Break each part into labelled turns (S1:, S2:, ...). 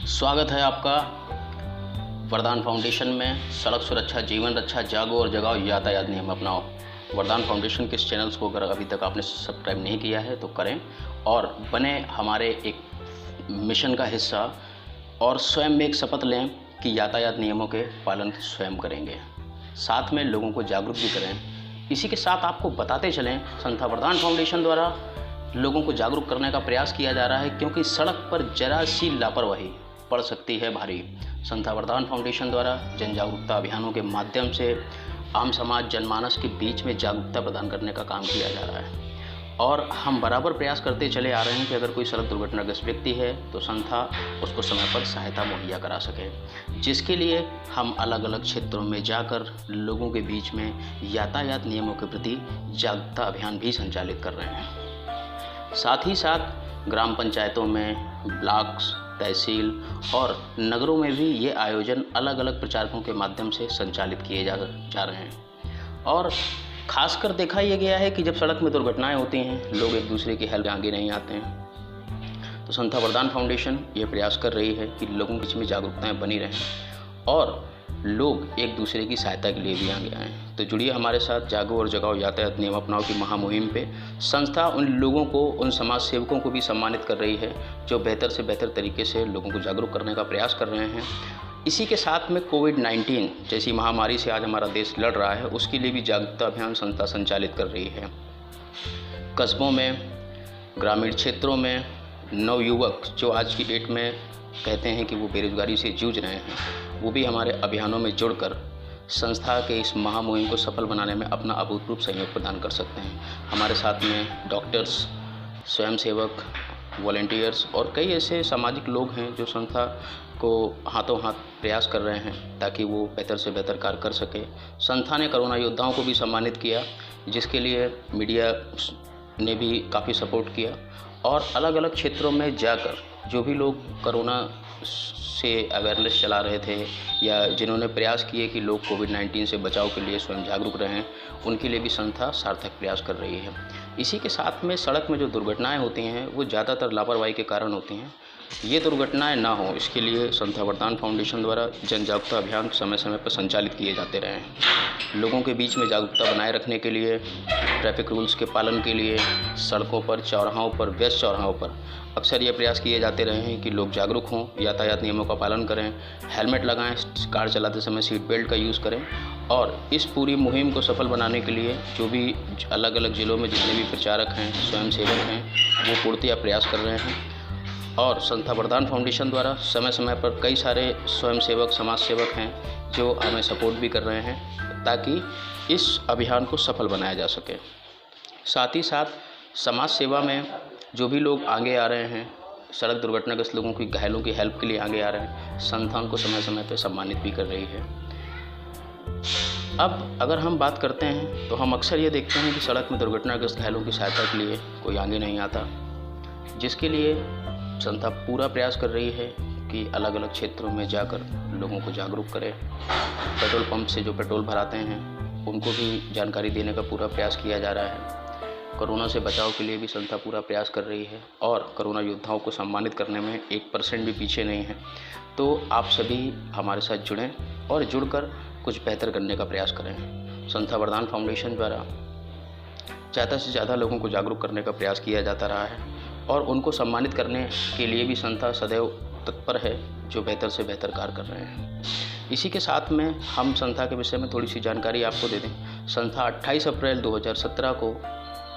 S1: स्वागत है आपका वरदान फाउंडेशन में। सड़क सुरक्षा जीवन रक्षा, जागो और जगाओ, यातायात नियम अपनाओ। वरदान फाउंडेशन के इस चैनल्स को अगर अभी तक आपने सब्सक्राइब नहीं किया है तो करें और बने हमारे एक मिशन का हिस्सा, और स्वयं में एक शपथ लें कि यातायात नियमों के पालन स्वयं करेंगे, साथ में लोगों को जागरूक भी करें। इसी के साथ आपको बताते चलें, संस्था वरदान फाउंडेशन द्वारा लोगों को जागरूक करने का प्रयास किया जा रहा है, क्योंकि सड़क पर जरा सी लापरवाही पड़ सकती है भारी। संस्था वरदान फाउंडेशन द्वारा जन जागरूकता अभियानों के माध्यम से आम समाज जनमानस के बीच में जागरूकता प्रदान करने का काम किया जा रहा है, और हम बराबर प्रयास करते चले आ रहे हैं कि अगर कोई सड़क दुर्घटनाग्रस्त व्यक्ति है तो संस्था उसको समय पर सहायता मुहैया करा सके, जिसके लिए हम अलग अलग क्षेत्रों में जाकर लोगों के बीच में यातायात नियमों के प्रति जागरूकता अभियान भी संचालित कर रहे हैं। साथ ही साथ ग्राम पंचायतों में, ब्लॉक्स, तहसील और नगरों में भी ये आयोजन अलग अलग प्रचारकों के माध्यम से संचालित किए जा रहे हैं। और खासकर देखा यह गया है कि जब सड़क में दुर्घटनाएं होती हैं, लोग एक दूसरे की हेल्प आगे नहीं आते हैं, तो संस्था वरदान फाउंडेशन ये प्रयास कर रही है कि लोगों के बीच में जागरूकताएं बनी रहें और लोग एक दूसरे की सहायता के लिए भी आगे आएँ। तो जुड़िए हमारे साथ जागो और जगाओ यातायात नियम अपनाओ की महामुहिम पे। संस्था उन लोगों को, उन समाज सेवकों को भी सम्मानित कर रही है जो बेहतर से बेहतर तरीके से लोगों को जागरूक करने का प्रयास कर रहे हैं। इसी के साथ में कोविड-19 जैसी महामारी से आज हमारा देश लड़ रहा है, उसके लिए भी जागरूकता अभियान संस्था संचालित कर रही है। कस्बों में, ग्रामीण क्षेत्रों में नवयुवक जो आज की डेट में कहते हैं कि वो बेरोजगारी से जूझ रहे हैं, वो भी हमारे अभियानों में जुड़कर संस्था के इस महामुहिम को सफल बनाने में अपना अभूतपूर्व सहयोग प्रदान कर सकते हैं। हमारे साथ में डॉक्टर्स, स्वयंसेवक, वॉलंटियर्स और कई ऐसे सामाजिक लोग हैं जो संस्था को हाथों हाथ प्रयास कर रहे हैं ताकि वो बेहतर से बेहतर कार्य कर सके। संस्था ने कोरोना योद्धाओं को भी सम्मानित किया, जिसके लिए मीडिया ने भी काफ़ी सपोर्ट किया, और अलग अलग क्षेत्रों में जाकर जो भी लोग कोरोना से अवेयरनेस चला रहे थे या जिन्होंने प्रयास किए कि लोग कोविड-19 से बचाव के लिए स्वयं जागरूक रहें, उनके लिए भी संस्था सार्थक प्रयास कर रही है। इसी के साथ में सड़क में जो दुर्घटनाएं होती हैं वो ज़्यादातर लापरवाही के कारण होती हैं। ये दुर्घटनाएं ना हो, इसके लिए संस्था वरदान फाउंडेशन द्वारा जन जागरूकता अभियान समय समय पर संचालित किए जाते रहे हैं। लोगों के बीच में जागरूकता बनाए रखने के लिए, ट्रैफिक रूल्स के पालन के लिए सड़कों पर, चौराहों पर, व्यस्त चौराहों पर अक्सर ये प्रयास किए जाते रहे हैं कि लोग जागरूक हों, यातायात नियमों का पालन करें, हेलमेट लगाएं, कार चलाते समय सीट बेल्ट का यूज़ करें। और इस पूरी मुहिम को सफल बनाने के लिए जो भी अलग अलग ज़िलों में जितने भी प्रचारक हैं, स्वयंसेवक हैं, वो पूर्णतः प्रयास कर रहे हैं। और संस्था वरदान फाउंडेशन द्वारा समय समय पर कई सारे स्वयंसेवक, समाज सेवक हैं जो हमें सपोर्ट भी कर रहे हैं ताकि इस अभियान को सफल बनाया जा सके। साथ ही साथ समाज सेवा में जो भी लोग आगे आ रहे हैं, सड़क दुर्घटनाग्रस्त लोगों की, घायलों की हेल्प के लिए आगे आ रहे हैं, संस्था उनको समय समय पर सम्मानित भी कर रही है। अब अगर हम बात करते हैं तो हम अक्सर ये देखते हैं कि सड़क में दुर्घटनाग्रस्त घायलों की सहायता के लिए कोई आगे नहीं आता, जिसके लिए संस्था पूरा प्रयास कर रही है कि अलग अलग क्षेत्रों में जाकर लोगों को जागरूक करें। पेट्रोल पंप से जो पेट्रोल भराते हैं उनको भी जानकारी देने का पूरा प्रयास किया जा रहा है। कोरोना से बचाव के लिए भी संस्था पूरा प्रयास कर रही है और कोरोना योद्धाओं को सम्मानित करने में 1% भी पीछे नहीं है। तो आप सभी हमारे साथ जुड़ें और जुड़कर कुछ बेहतर करने का प्रयास करें। संस्था वरदान फाउंडेशन द्वारा ज़्यादा से ज़्यादा लोगों को जागरूक करने का प्रयास किया जाता रहा है और उनको सम्मानित करने के लिए भी संस्था सदैव तत्पर है जो बेहतर से बेहतर कार्य कर रहे हैं। इसी के साथ में हम संस्था के विषय में थोड़ी सी जानकारी आपको दे दें। संस्था 28 अप्रैल 2017 को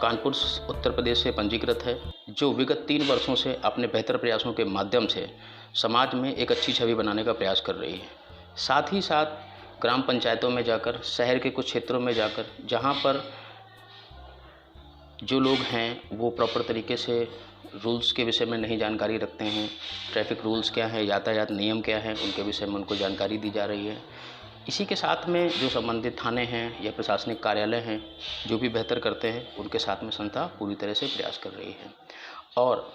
S1: कानपुर, उत्तर प्रदेश से पंजीकृत है, जो विगत 3 वर्षों से अपने बेहतर प्रयासों के माध्यम से समाज में एक अच्छी छवि बनाने का प्रयास कर रही है। साथ ही साथ ग्राम पंचायतों में जाकर, शहर के कुछ क्षेत्रों में जाकर, जहाँ पर जो लोग हैं वो प्रॉपर तरीके से रूल्स के विषय में नहीं जानकारी रखते हैं, ट्रैफिक रूल्स क्या है, यातायात नियम क्या है, उनके विषय में उनको जानकारी दी जा रही है। इसी के साथ में जो संबंधित थाने हैं या प्रशासनिक कार्यालय हैं जो भी बेहतर करते हैं, उनके साथ में संस्था पूरी तरह से प्रयास कर रही है। और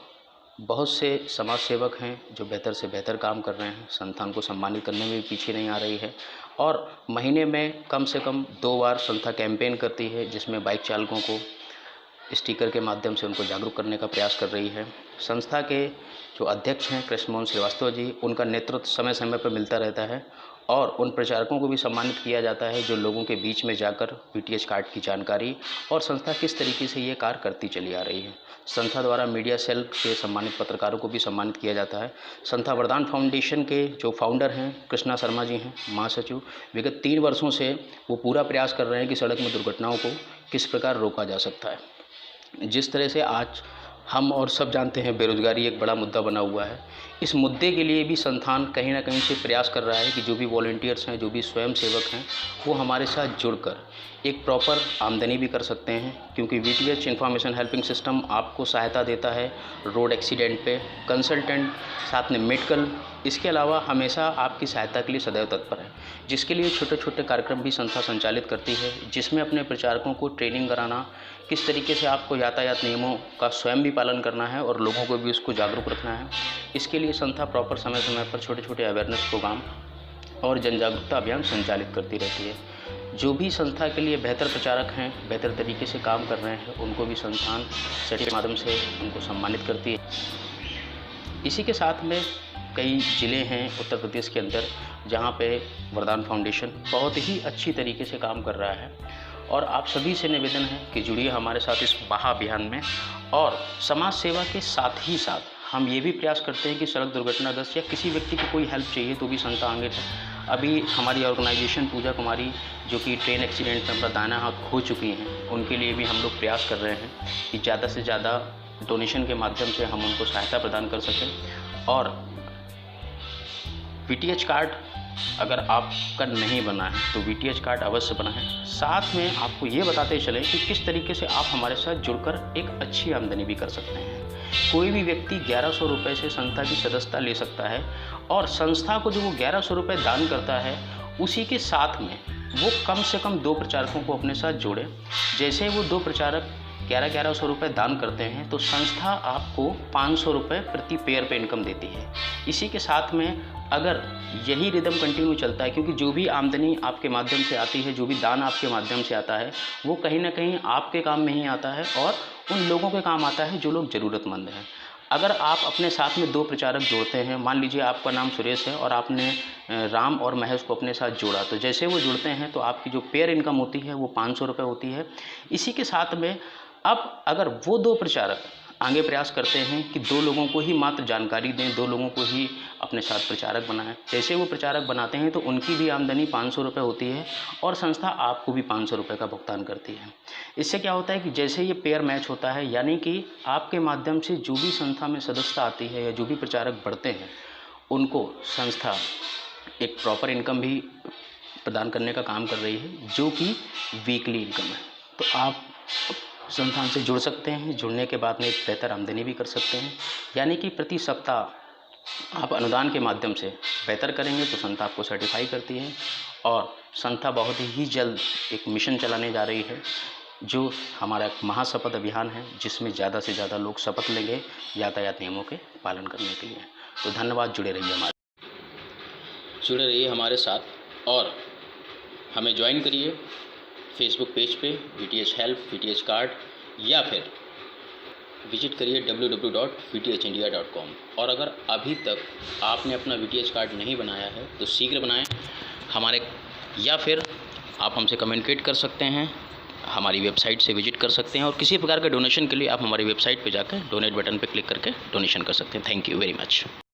S1: बहुत से समाज सेवक हैं जो बेहतर से बेहतर काम कर रहे हैं, संस्था को सम्मानित करने में भी पीछे नहीं आ रही है। और महीने में कम से कम 2 बार संस्था कैंपेन करती है, जिसमें बाइक चालकों को स्टिकर के माध्यम से उनको जागरूक करने का प्रयास कर रही है। संस्था के जो अध्यक्ष हैं कृष्ण मोहन श्रीवास्तव जी, उनका नेतृत्व समय समय पर मिलता रहता है और उन प्रचारकों को भी सम्मानित किया जाता है जो लोगों के बीच में जाकर वीटीएच कार्ड की जानकारी और संस्था किस तरीके से ये कार्य करती चली आ रही है। संस्था द्वारा मीडिया सेल के सम्मानित पत्रकारों को भी सम्मानित किया जाता है। संस्था वरदान फाउंडेशन के जो फाउंडर हैं कृष्णा शर्मा जी हैं, महासचिव, विगत 3 वर्षों से वो पूरा प्रयास कर रहे हैं कि सड़क में दुर्घटनाओं को किस प्रकार रोका जा सकता है। जिस तरह से आज हम और सब जानते हैं बेरोज़गारी एक बड़ा मुद्दा बना हुआ है, इस मुद्दे के लिए भी संस्थान कहीं ना कहीं से प्रयास कर रहा है कि जो भी वॉलंटियर्स हैं, जो भी स्वयं सेवक हैं, वो हमारे साथ जुड़कर एक प्रॉपर आमदनी भी कर सकते हैं, क्योंकि वीटीएच इंफॉर्मेशन हेल्पिंग सिस्टम आपको सहायता देता है रोड एक्सीडेंट पे, कंसल्टेंट, साथ में मेडिकल, इसके अलावा हमेशा आपकी सहायता के लिए सदैव तत्पर है, जिसके लिए छोटे छोटे कार्यक्रम भी संस्था संचालित करती है, जिसमें अपने प्रचारकों को ट्रेनिंग कराना, किस तरीके से आपको यातायात नियमों का स्वयं भी पालन करना है और लोगों को भी उसको जागरूक रखना है। इसके लिए संस्था प्रॉपर समय समय पर छोटे छोटे अवेयरनेस प्रोग्राम और जन जागरूकता अभियान संचालित करती रहती है। जो भी संस्था के लिए बेहतर प्रचारक हैं, बेहतर तरीके से काम कर रहे हैं, उनको भी संस्थान सेट के माध्यम से उनको सम्मानित करती है। इसी के साथ में कई ज़िले हैं उत्तर प्रदेश के अंदर जहाँ पे वरदान फाउंडेशन बहुत ही अच्छी तरीके से काम कर रहा है और आप सभी से निवेदन है कि जुड़िए हमारे साथ इस महाअभियान में। और समाज सेवा के साथ ही साथ हम ये भी प्रयास करते हैं कि सड़क दुर्घटनाग्रस्त या किसी व्यक्ति को कोई हेल्प चाहिए तो भी संस्था आगे है। अभी हमारी ऑर्गेनाइजेशन पूजा कुमारी जो कि ट्रेन एक्सीडेंट में अपना दाहिना हाथ खो चुकी हैं, उनके लिए भी हम लोग प्रयास कर रहे हैं कि ज़्यादा से ज़्यादा डोनेशन के माध्यम से हम उनको सहायता प्रदान कर सकें। और वीटीएच कार्ड अगर आपका नहीं बना है तो वीटीएच कार्ड अवश्य बनाएं। साथ में आपको ये बताते चलें कि किस तरीके से आप हमारे साथ जुड़कर एक अच्छी आमदनी भी कर सकते हैं। कोई भी व्यक्ति 1100 रुपये से संस्था की सदस्यता ले सकता है और संस्था को जो वो 1100 रुपये दान करता है उसी के साथ में वो कम से कम 2 प्रचारकों को अपने साथ जोड़े। जैसे वो 2 प्रचारक 1100 रुपये दान करते हैं तो संस्था आपको 500 रुपये प्रति पेयर पे इनकम देती है। इसी के साथ में अगर यही रिदम कंटिन्यू चलता है, क्योंकि जो भी आमदनी आपके माध्यम से आती है, जो भी दान आपके माध्यम से आता है, वो कहीं ना कहीं आपके काम में ही आता है और उन लोगों के काम आता है जो लोग ज़रूरतमंद हैं। अगर आप अपने साथ में 2 प्रचारक जोड़ते हैं, मान लीजिए आपका नाम सुरेश है और आपने राम और महेश को अपने साथ जोड़ा, तो जैसे वो जुड़ते हैं तो आपकी जो पेयर इनकम होती है वो 500 रुपये होती है। इसी के साथ में अब अगर वो 2 प्रचारक आगे प्रयास करते हैं कि 2 लोगों को ही मात्र जानकारी दें, 2 लोगों को ही अपने साथ प्रचारक बनाएं, जैसे वो प्रचारक बनाते हैं तो उनकी भी आमदनी 500 रुपये होती है और संस्था आपको भी 500 रुपये का भुगतान करती है। इससे क्या होता है कि जैसे ये पेयर मैच होता है, यानी कि आपके माध्यम से जो भी संस्था में सदस्यता आती है या जो भी प्रचारक बढ़ते हैं उनको संस्था एक प्रॉपर इनकम भी प्रदान करने का काम कर रही है, जो कि वीकली इनकम है। तो आप संस्थान से जुड़ सकते हैं, जुड़ने के बाद में एक बेहतर आमदनी भी कर सकते हैं, यानी कि प्रति सप्ताह आप अनुदान के माध्यम से बेहतर करेंगे तो संस्था आपको सर्टिफाई करती है। और संस्था बहुत ही जल्द एक मिशन चलाने जा रही है जो हमारा एक महाशपथ अभियान है, जिसमें ज़्यादा से ज़्यादा लोग शपथ लेंगे यातायात नियमों के पालन करने के लिए। तो धन्यवाद, जुड़े रहिए हमारे साथ और हमें ज्वाइन करिए फेसबुक पेज पे वीटीएच हेल्प, वीटीएच कार्ड, या फिर विजिट करिए www.vthindia.com। और अगर अभी तक आपने अपना वीटीएच कार्ड नहीं बनाया है तो शीघ्र बनाएं हमारे, या फिर आप हमसे कम्युनिकेट कर सकते हैं, हमारी वेबसाइट से विजिट कर सकते हैं और किसी प्रकार के डोनेशन के लिए आप हमारी वेबसाइट पे जाकर डोनेट बटन पे क्लिक करके डोनेशन कर सकते हैं। Thank you very much.